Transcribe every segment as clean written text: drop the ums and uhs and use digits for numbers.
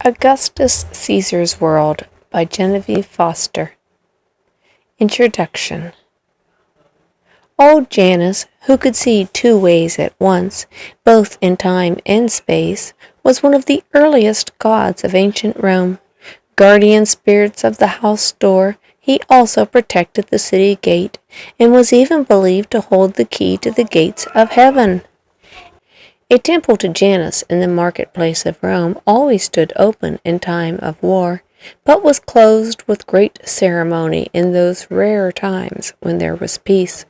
Augustus Caesar's World by Genevieve Foster. Introduction. Old Janus, who could see two ways at once, both in time and space, was one of the earliest gods of ancient Rome. Guardian spirits of the house door, he also protected the city gate, and was even believed to hold the key to the gates of heaven. A temple to Janus in the marketplace of Rome always stood open in time of war, but was closed with great ceremony in those rare times when there was peace.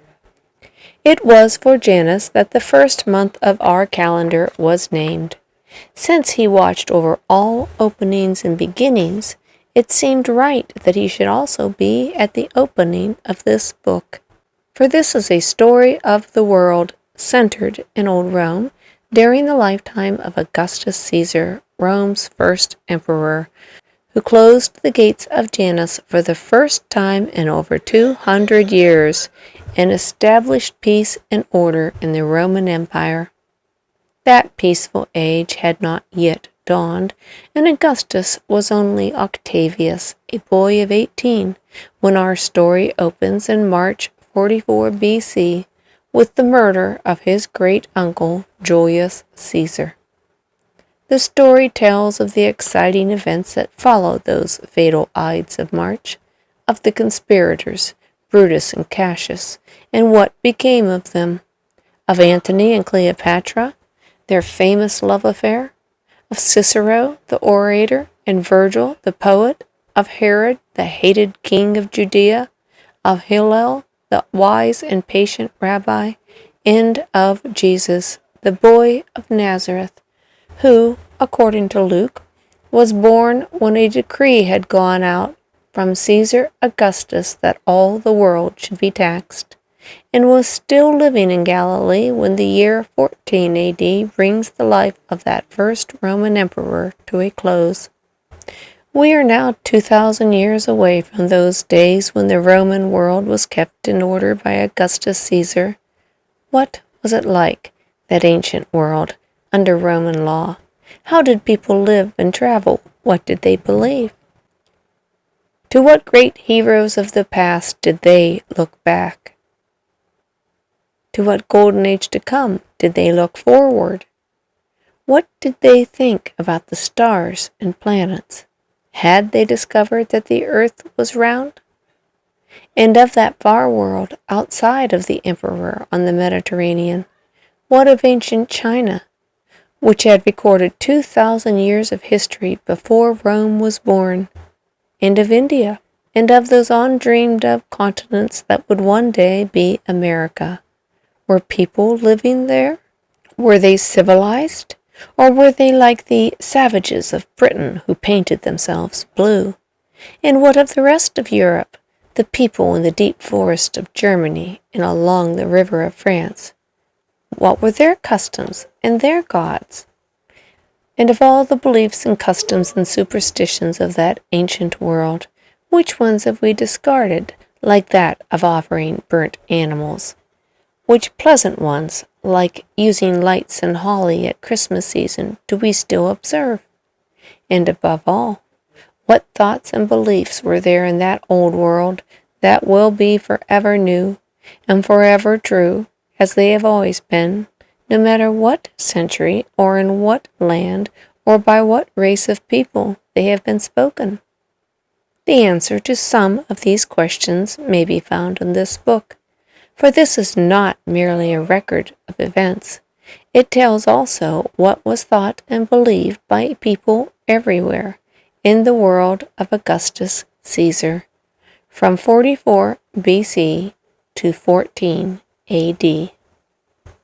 It was for Janus that the first month of our calendar was named. Since he watched over all openings and beginnings, it seemed right that he should also be at the opening of this book. For this is a story of the world centered in old Rome, during the lifetime of Augustus Caesar, Rome's first emperor, who closed the gates of Janus for the first time in over 200 years and established peace and order in the Roman Empire. That peaceful age had not yet dawned, and Augustus was only Octavius, a boy of 18, when our story opens in March 44 BC, with the murder of his great-uncle Julius Caesar. The story tells of the exciting events that followed those fatal Ides of March, of the conspirators, Brutus and Cassius, and what became of them, of Antony and Cleopatra, their famous love affair, of Cicero, the orator, and Virgil, the poet, of Herod, the hated king of Judea, of Hillel, the wise and patient rabbi, and of Jesus, the boy of Nazareth, who, according to Luke, was born when a decree had gone out from Caesar Augustus that all the world should be taxed, and was still living in Galilee when the year 14 AD brings the life of that first Roman emperor to a close. We are now 2,000 years away from those days when the Roman world was kept in order by Augustus Caesar. What was it like, that ancient world, under Roman law? How did people live and travel? What did they believe? To what great heroes of the past did they look back? To what golden age to come did they look forward? What did they think about the stars and planets? Had they discovered that the earth was round? And of that far world outside of the emperor on the Mediterranean, what of ancient China, which had recorded 2,000 years of history before Rome was born, and of India, and of those undreamed-of continents that would one day be America? Were people living there? Were they civilized? Or were they like the savages of Britain who painted themselves blue? And what of the rest of Europe, the people in the deep forest of Germany and along the river of France? What were their customs and their gods? And of all the beliefs and customs and superstitions of that ancient world, which ones have we discarded, like that of offering burnt animals? Which pleasant ones, like using lights and holly at Christmas season, do we still observe? And above all, what thoughts and beliefs were there in that old world that will be forever new and forever true, as they have always been, no matter what century or in what land or by what race of people they have been spoken? The answer to some of these questions may be found in this book. For this is not merely a record of events. It tells also what was thought and believed by people everywhere in the world of Augustus Caesar, from 44 BC to 14 AD.